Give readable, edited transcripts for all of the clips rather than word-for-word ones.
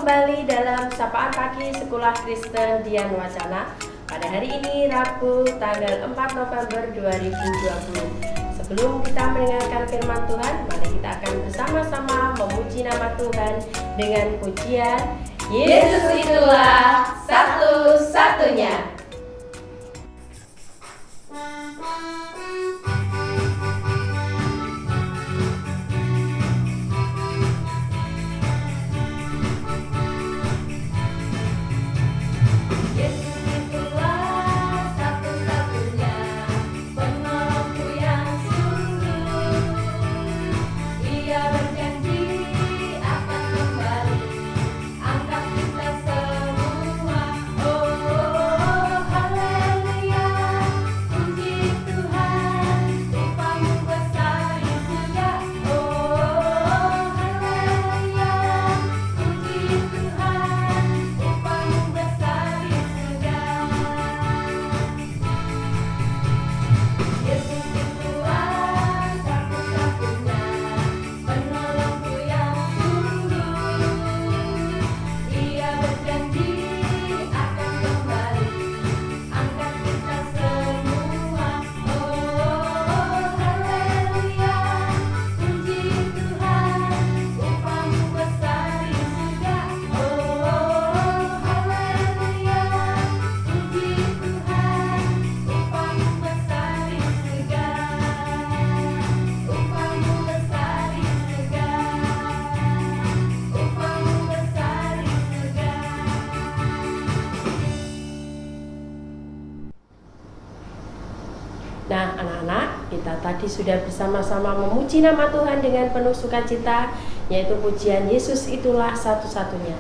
kembali dalam Sapaan Pagi Sekolah Kristen Dian Wacana pada hari ini Rabu tanggal 4 November 2020. Sebelum kita mendengarkan firman Tuhan, mari kita akan bersama-sama memuji nama Tuhan dengan pujian Yesus itulah satu-satunya. Nah, anak-anak, kita tadi sudah bersama-sama memuji nama Tuhan dengan penuh sukacita, yaitu pujian Yesus itulah satu-satunya.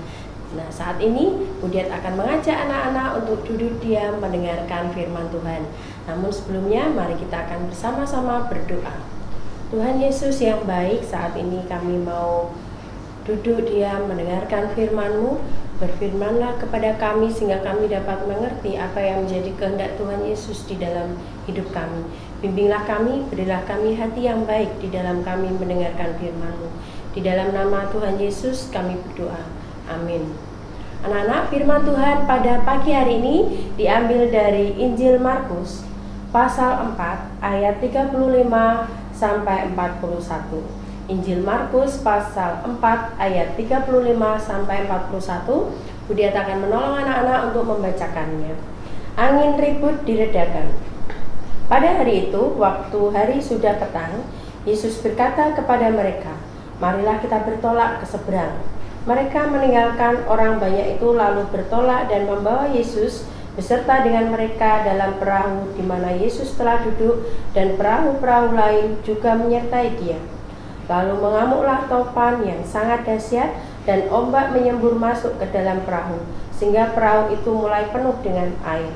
Nah, saat ini Budiat akan mengajak anak-anak untuk duduk diam mendengarkan firman Tuhan. Namun sebelumnya, mari kita akan bersama-sama berdoa. Tuhan Yesus yang baik, saat ini kami mau duduk diam mendengarkan firman-Mu. Berfirmanlah kepada kami sehingga kami dapat mengerti apa yang menjadi kehendak Tuhan Yesus di dalam hidup kami. Bimbinglah kami, berilah kami hati yang baik di dalam kami mendengarkan firman-Mu. Di dalam nama Tuhan Yesus kami berdoa. Amin. Anak-anak, firman Tuhan pada pagi hari ini diambil dari Injil Markus pasal 4 ayat 35 sampai 41. Injil Markus pasal 4 ayat 35 sampai 41. Budiat akan menolong anak-anak untuk membacakannya. Angin ribut diredakan. Pada hari itu, waktu hari sudah petang, Yesus berkata kepada mereka, "Marilah kita bertolak ke seberang." Mereka meninggalkan orang banyak itu lalu bertolak dan membawa Yesus beserta dengan mereka dalam perahu di mana Yesus telah duduk, dan perahu-perahu lain juga menyertai Dia. Lalu mengamuklah topan yang sangat dahsyat dan ombak menyembur masuk ke dalam perahu, sehingga perahu itu mulai penuh dengan air.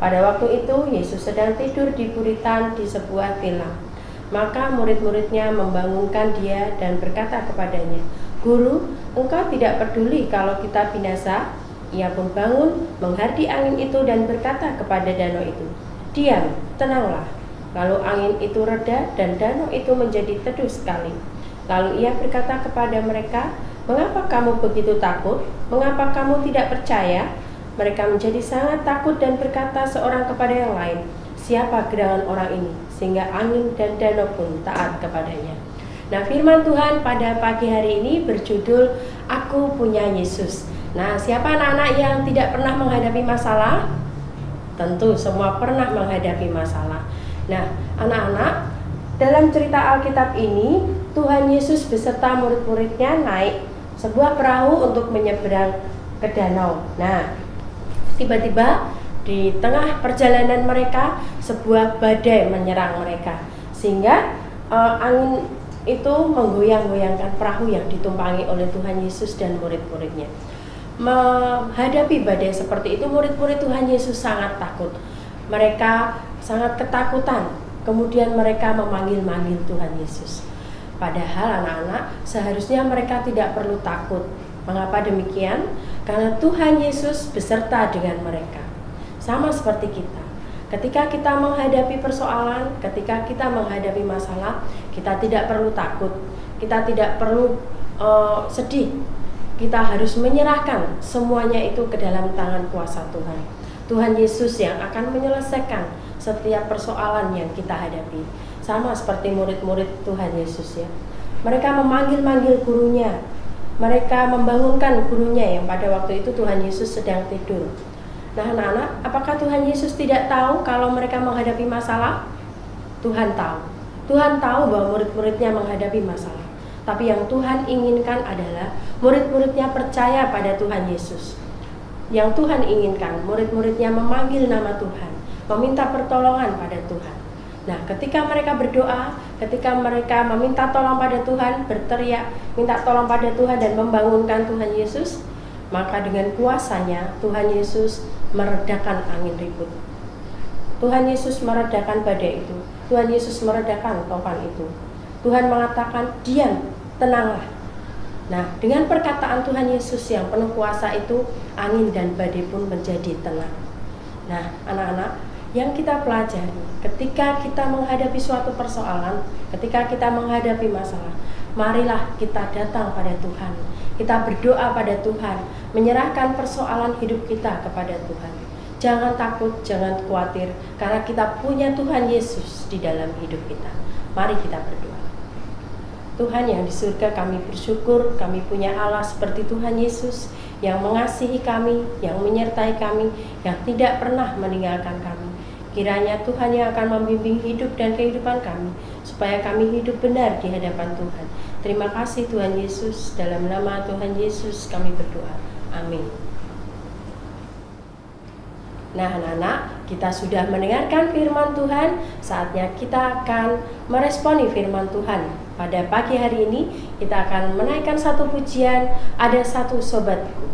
Pada waktu itu Yesus sedang tidur di buritan di sebuah tilam. Maka murid-muridnya membangunkan Dia dan berkata kepadanya, "Guru, Engkau tidak peduli kalau kita binasa?" Ia pun bangun, menghardi angin itu dan berkata kepada danau itu, "Diam, tenanglah." Lalu angin itu reda dan danau itu menjadi teduh sekali. Lalu ia berkata kepada mereka, "Mengapa kamu begitu takut? Mengapa kamu tidak percaya?" Mereka menjadi sangat takut dan berkata seorang kepada yang lain, "Siapa gerangan orang ini sehingga angin dan danau pun taat kepadanya?" Nah, firman Tuhan pada pagi hari ini berjudul Aku Punya Yesus. Nah, siapa anak-anak yang tidak pernah menghadapi masalah? Tentu semua pernah menghadapi masalah. Nah, anak-anak, dalam cerita Alkitab ini, Tuhan Yesus beserta murid-muridnya naik sebuah perahu untuk menyeberang ke danau. Nah, tiba-tiba di tengah perjalanan mereka, sebuah badai menyerang mereka, sehingga angin itu menggoyang-goyangkan perahu yang ditumpangi oleh Tuhan Yesus dan murid-muridnya. Menghadapi badai seperti itu, murid-murid Tuhan Yesus sangat takut. Mereka sangat ketakutan. Kemudian mereka memanggil-manggil Tuhan Yesus. Padahal anak-anak, seharusnya mereka tidak perlu takut. Mengapa demikian? Karena Tuhan Yesus beserta dengan mereka. Sama seperti kita. Ketika kita menghadapi persoalan, ketika kita menghadapi masalah, kita tidak perlu takut, kita tidak perlu sedih. kita harus menyerahkan semuanya itu ke dalam tangan kuasa Tuhan. Tuhan Yesus yang akan menyelesaikan setiap persoalan yang kita hadapi. Sama seperti murid-murid Tuhan Yesus ya. Mereka memanggil-manggil gurunya. Mereka membangunkan gurunya yang pada waktu itu Tuhan Yesus sedang tidur. Nah anak-anak, apakah Tuhan Yesus tidak tahu kalau mereka menghadapi masalah? Tuhan tahu. Tuhan tahu bahwa murid-muridnya menghadapi masalah. Tapi yang Tuhan inginkan adalah murid-muridnya percaya pada Tuhan Yesus. Yang Tuhan inginkan, murid-muridnya memanggil nama Tuhan, meminta pertolongan pada Tuhan. Nah, ketika mereka berdoa, ketika mereka meminta tolong pada Tuhan, berteriak, minta tolong pada Tuhan dan membangunkan Tuhan Yesus, maka dengan kuasanya Tuhan Yesus meredakan angin ribut. Tuhan Yesus meredakan badai itu. Tuhan Yesus meredakan topan itu. Tuhan mengatakan, diam, tenanglah. Nah, dengan perkataan Tuhan Yesus yang penuh kuasa itu, angin dan badai pun menjadi tenang. Nah, anak-anak, yang kita pelajari ketika kita menghadapi suatu persoalan, ketika kita menghadapi masalah, marilah kita datang pada Tuhan. Kita berdoa pada Tuhan, menyerahkan persoalan hidup kita kepada Tuhan. Jangan takut, jangan khawatir, karena kita punya Tuhan Yesus di dalam hidup kita. Mari kita berdoa. Tuhan yang di surga, kami bersyukur kami punya Allah seperti Tuhan Yesus yang mengasihi kami, yang menyertai kami, yang tidak pernah meninggalkan kami. Kiranya Tuhan yang akan membimbing hidup dan kehidupan kami, supaya kami hidup benar di hadapan Tuhan. Terima kasih Tuhan Yesus, dalam nama Tuhan Yesus kami berdoa. Amin. Nah anak-anak, kita sudah mendengarkan firman Tuhan, saatnya kita akan meresponi firman Tuhan. Pada pagi hari ini kita akan menaikkan satu pujian, Ada Satu Sobatku.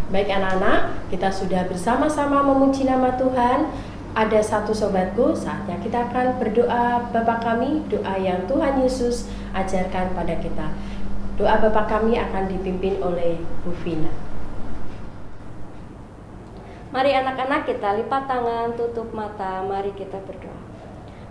Baik anak-anak, kita sudah bersama-sama memuji nama Tuhan. Ada satu sobatku, saatnya kita akan berdoa Bapa kami, doa yang Tuhan Yesus ajarkan pada kita. Doa Bapa kami akan dipimpin oleh Bu Vina. Mari anak-anak kita lipat tangan, tutup mata, mari kita berdoa.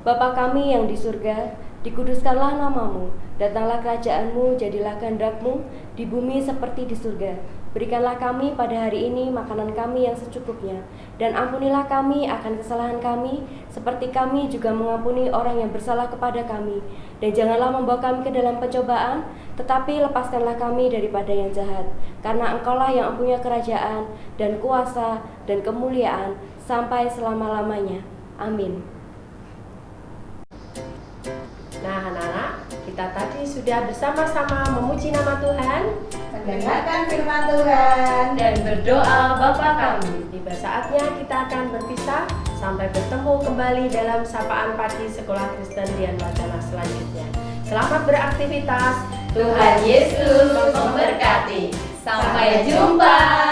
Bapa kami yang di surga, Dikuduskanlah namamu, datanglah kerajaanmu, jadilah kehendak-mu di bumi seperti di surga. Berikanlah kami pada hari ini makanan kami yang secukupnya, dan ampunilah kami akan kesalahan kami, seperti kami juga mengampuni orang yang bersalah kepada kami. Dan janganlah membawa kami ke dalam pencobaan, tetapi lepaskanlah kami daripada yang jahat. Karena Engkaulah yang mempunyai kerajaan, dan kuasa, dan kemuliaan, sampai selama-lamanya. Amin. Nah anak-anak, kita tadi sudah bersama-sama memuji nama Tuhan, mendengarkan firman Tuhan, dan berdoa Bapa kami. Tiba saatnya kita akan berpisah sampai bertemu kembali dalam sapaan pagi Sekolah Kristen Dian Wacana selanjutnya. Selamat beraktivitas. Tuhan Yesus memberkati. Sampai jumpa.